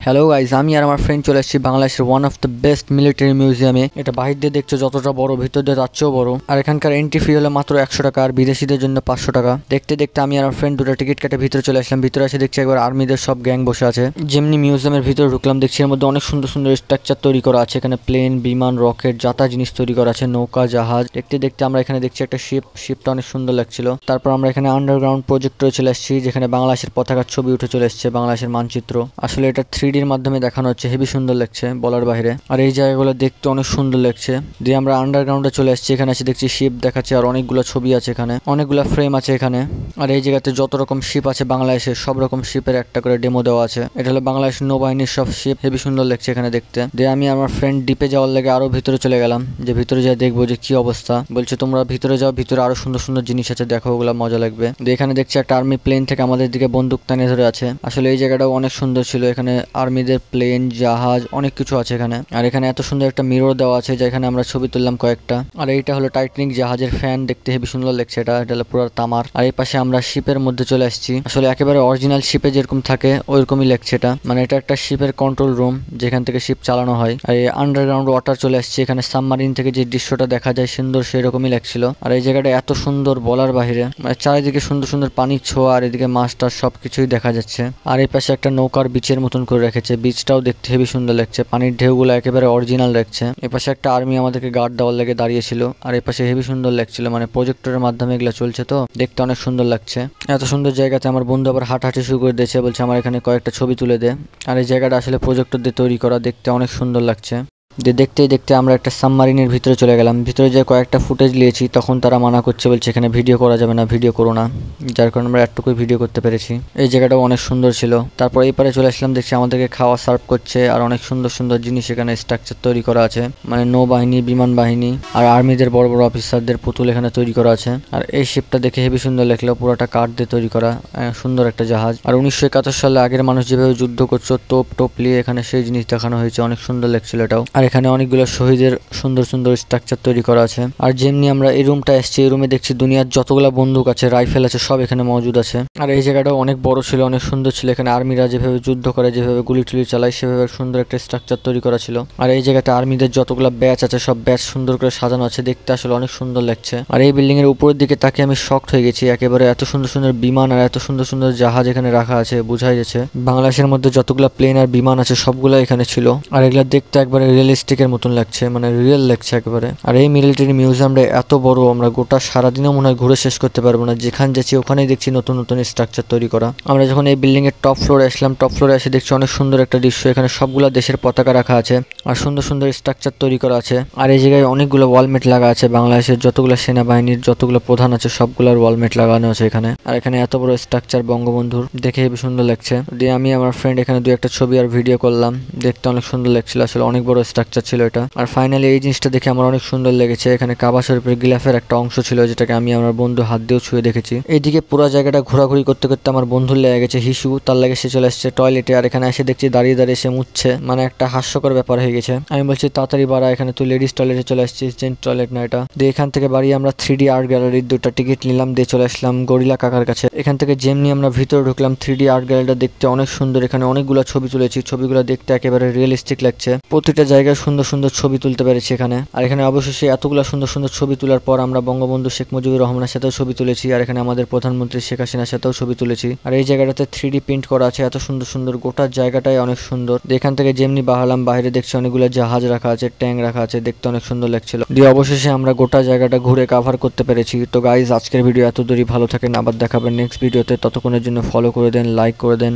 Hello guys, আমি আর আমার friend চলে এসেছি বাংলাদেশের one of the best military মিউজিয়ামে। এটা বাহির দিয়ে দেখছো যতটা বড়, ভিতর দিয়ে তার চেয়েও বড়। আর এখানকার এন্ট্রি ফি হলো মাত্র 100 টাকা, আর বিদেশিদের জন্য 500 টাকা। দেখতে দেখতে আমি আর আমার ফ্রেন্ড দুটো টিকিট কেটে ভিতরে চলে আসলাম। ভিতরে এসে দেখছি একবার আর্মিদের সব গ্যাং বসে আছে। যেমনি মিউজিয়ামের ভিতরে ঢুকলাম, দেখছি এর মধ্যে অনেক সুন্দর সুন্দর স্ট্রাকচার তৈরি করা আছে। এখানে প্লেন, বিমান, রকেট, যাতা জিনিস তৈরি করা আছে, নৌকা, জাহাজ। দেখতে দেখতে আমরা এখানে দেখছি একটা শিপটা অনেক সুন্দর লাগছিল। তারপর আমরা এখানে আন্ডারগ্রাউন্ড প্রজেক্টরে চলে আসছি, যেখানে বাংলাদেশের পতাকার ছবি উঠে চলে এসছে, বাংলাদেশের মানচিত্র। আসলে এটা 3Dর মাধ্যমে দেখানো হচ্ছে, হেভি সুন্দর লাগছে বলার বাইরে। আর এই জায়গাগুলো দেখতে অনেক সুন্দর লাগছে। দিয়ে আমরা আন্ডারগ্রাউন্ডে চলে আসছি, এখানে এসে দেখছি শিপ দেখাচ্ছে, আর অনেকগুলো ছবি আছে এখানে, অনেকগুলো ফ্রেম আছে এখানে। আর এই জায়গাতে যত রকম শিপ আছে বাংলাদেশে, সব রকম শিপের একটা করে ডেমো দেওয়া আছে। এটা হলো বাংলাদেশ নৌবাহিনীর সব শিপ, হেভি সুন্দর লাগছে এখানে দেখতে। দিয়ে আমি আমার ফ্রেন্ড ডিপে যাওয়ার লেগে আরো ভিতরে চলে গেলাম, যে ভিতরে যাই দেখবো যে কি অবস্থা। বলছে তোমরা ভিতরে যাও, ভিতরে আরো সুন্দর সুন্দর জিনিস আছে, দেখো, ওগুলো মজা লাগবে। দিয়ে এখানে দেখছি একটা আর্মি প্লেন থেকে আমাদের দিকে বন্দুক টানে ধরে আছে। আসলে এই জায়গাটাও অনেক সুন্দর ছিল, এখানে আর্মিদের প্লেন, জাহাজ, অনেক কিছু আছে এখানে। আর এখানে এত সুন্দর একটা মিরর দেওয়া আছে, যেখানে আমরা ছবি তুললাম কয়েকটা। আর এইটা হলো টাইটানিক জাহাজের ফ্যান, দেখতে হেভি সুন্দর লাগছে। এটা হলো পুরো তামার। আর এই পাশে আমরা শিপের মধ্যে চলে আসছি। আসলে একেবারে অরিজিনাল শিপে যেরকম থাকে ওইরকমই লাগছে এটা, মানে এটা একটা শিপের কন্ট্রোল রুম, যেখান থেকে শিপ চালানো হয়। আর এই আন্ডারগ্রাউন্ড ওয়াটার চলে আসছে, এখানে সাবমারিন থেকে যে দৃশ্যটা দেখা যায় সুন্দর, সেরকমই লাগছিল। আর এই জায়গাটা এত সুন্দর বলার বাহিরে, মানে চারিদিকে সুন্দর সুন্দর পানির ছোঁয়া, আর এদিকে মাছ টাছ সবকিছুই দেখা যাচ্ছে। আর এই পাশে একটা নৌকার বিচের মতন করে রেখেছে, বিচটাও দেখতে হেভি সুন্দর লাগছে, পানির ঢেউগুলো একেবারে অরিজিনাল লাগছে। এপাশে একটা আর্মি আমাদেরকে গার্ড দেওয়ার লেগে দাঁড়িয়েছিল। আর এপাশে হেভি সুন্দর লাগছিল, মানে প্রজেক্টরের মাধ্যমে এগুলো চলছে, তো দেখতে অনেক সুন্দর লাগছে। এত সুন্দর জায়গাতে আমার বন্ধু আবার হাঁটাহাঁটি শুরু করে দিয়েছে, বলছে আমার এখানে কয়েকটা ছবি তুলে দে। আর এই জায়গাটা আসলে প্রজেক্টর দিয়ে তৈরি করা, দেখতে অনেক সুন্দর লাগছে। দেখতে দেখতে আমরা একটা সাবমারিনের ভিতরে চলে গেলাম। ভিতরে যে কয়েকটা ফুটেজ নিয়েছি, তখন তারা মানা করছে, বলছে এখানে ভিডিও করা যাবে না, ভিডিও করো না। যার কারণে আমরা একটুকুই ভিডিও করতে পেরেছি। এই জায়গাটাও অনেক সুন্দর ছিল। তারপর এই পারে চলে আসলাম, দেখছি আমাদেরকে খাওয়া সার্ভ করছে, আর অনেক সুন্দর সুন্দর জিনিস এখানে স্ট্রাকচার তৈরি করা আছে, মানে নৌবাহিনী, বিমান বাহিনী, আর আর্মিদের বড় বড় অফিসারদের পুতুল এখানে তৈরি করা আছে। আর এই শিপটা দেখে হেভি সুন্দর লাগলো, পুরোটা কাঠ দিয়ে তৈরি করা, সুন্দর একটা জাহাজ। আর 1971 সালে আগের মানুষ যেভাবে যুদ্ধ করছে তোপ টোপ নিয়ে, এখানে সেই জিনিস দেখানো হয়েছে, অনেক সুন্দর লাগছিল এটাও। আর এখানে অনেকগুলো শহীদের সুন্দর সুন্দর স্ট্রাকচার তৈরি করা আছে। আর যেমনি আমরা এই রুমটা এসেছি, এই রুমে দেখছি দুনিয়ার যতগুলা বন্দুক আছে, রাইফেল আছে, সব এখানে মজুদ আছে। আর এই জায়গাটাও অনেক বড় ছিল, অনেক সুন্দর ছিল। এখানে আর্মিরা যেভাবে যুদ্ধ করে, যেভাবে গুলি টুলি চালায়, সেভাবে সুন্দর একটা স্ট্রাকচার তৈরি করা ছিল। আর এই জায়গাতে আর্মিদের যতগুলা ব্যাচ আছে, সব ব্যাচ সুন্দর করে সাজানো আছে, দেখতে আসলে অনেক সুন্দর লাগছে। আর এই বিল্ডিং এর উপরের দিকে তাকে আমি শকড হয়ে গেছি, একেবারে এত সুন্দর সুন্দর বিমান আর এত সুন্দর সুন্দর জাহাজ এখানে রাখা আছে। বোঝাই যাচ্ছে বাংলাদেশের মধ্যে যতগুলা প্লেন আর বিমান আছে সবগুলা এখানে ছিল। আর এগুলা দেখতে একবারে রিয়েলিস্টিকের মতন লাগছে, মানে রিয়েল লাগছে একেবারে। আর এই মিলিটারি মিউজিয়ামটা এত বড়, আমরা গোটা সারাদিনও মনে হয় ঘুরে শেষ করতে পারবো না। যেখানে যাচ্ছি ওখানেই দেখছি নতুন নতুন স্ট্রাকচার তৈরি করা। আমরা যখন এই বিল্ডিং এর টপ ফ্লোরে আসলাম, টপ ফ্লোরে এসে দেখছি অনেক সুন্দর একটা দৃশ্য, এখানে সবগুলা দেশের পতাকা রাখা আছে, আর সুন্দর সুন্দর স্ট্রাকচার তৈরি করা আছে। আর এই জায়গায় অনেকগুলো ওয়ালমেট লাগা আছে, বাংলাদেশের যতগুলো সেনাবাহিনীর যতগুলো প্রধান আছে সবগুলোর ওয়ালমেট লাগানো আছে এখানে। আর এখানে এত বড় স্ট্রাকচার বঙ্গবন্ধুর, দেখে হেবি সুন্দর লাগছে। দিয়ে আমি আমার ফ্রেন্ড এখানে দুই একটা ছবি আর ভিডিও করলাম, দেখতে অনেক সুন্দর লাগছিল, আসলে অনেক বড় স্ট্রাকচার ছিল এটা। আর ফাইনালি এই জিনিসটা দেখে আমার অনেক সুন্দর লেগেছে। এখানে কাবা শরীফের গিলাফের একটা অংশ ছিল, যেটাকে আমি আমার বন্ধু হাত দিয়েও ছুঁয়ে দেখেছি। এইদিকে পুরো জায়গাটা ঘোরাঘুরি করতে করতে আমার বন্ধুর লেগে গেছে হিসু, তার লাগে সে চলে আসছে টয়লেটে। আর এখানে এসে দেখছি দাঁড়িয়ে দাঁড়িয়ে সে মুছছে, মানে একটা হাস্যকর ব্যাপার হয়ে গেছে। আমি বলছি তাড়াতাড়ি বাড়া, এখানে তুই লেডিস টয়লেটে চলে আসছিস, জেন্টস টয়লেট না এটা। দিয়ে এখান থেকে বাড়ি আমরা 3D আর্ট গ্যালারির দুটো টিকিট নিলাম, দিয়ে চলে আসলাম গরিলা কাকার কাছে। এখান থেকে যেমনি আমরা ভিতরে ঢুকলাম, 3D আর্ট গ্যালারিটা দেখতে অনেক সুন্দর। এখানে অনেকগুলো ছবি তুলেছি, ছবিগুলো দেখতে একেবারে রিয়েলিস্টিক লাগছে, প্রতিটা জায়গায় সুন্দর সুন্দর ছবি তুলতে পেরেছি এখানে। আর এখানে অবশ্যই এতগুলো সুন্দর সুন্দর ছবি তোলার পর আমরা বঙ্গবন্ধু শেখ মুজিবুর রহমানের সাথেও ছবি তুলেছি, আর এখানে আমাদের প্রধানমন্ত্রী শেখ হাসিনার সাথেও ছবি তুলেছি। আর এই জায়গাটাতে 3D প্রিন্ট করা আছে, এত সুন্দর সুন্দর, গোটা জায়গাটাই অনেক সুন্দর। এখান থেকে যেমনি বাহালাম, বাইরে দেখছি অনেকগুলো জাহাজ রাখা আছে, ট্যাঙ্ক রাখা আছে, দেখতে অনেক সুন্দর লাগছিল। দিয়ে অবশেষে আমরা গোটা জায়গাটা ঘুরে কাভার করতে পেরেছি। তো গাইজ, আজকের ভিডিও এত দূরই, ভালো থাকেন, আবার দেখাবেন নেক্সট ভিডিওতে। ততক্ষণের জন্য ফলো করে দেন, লাইক করে দেন।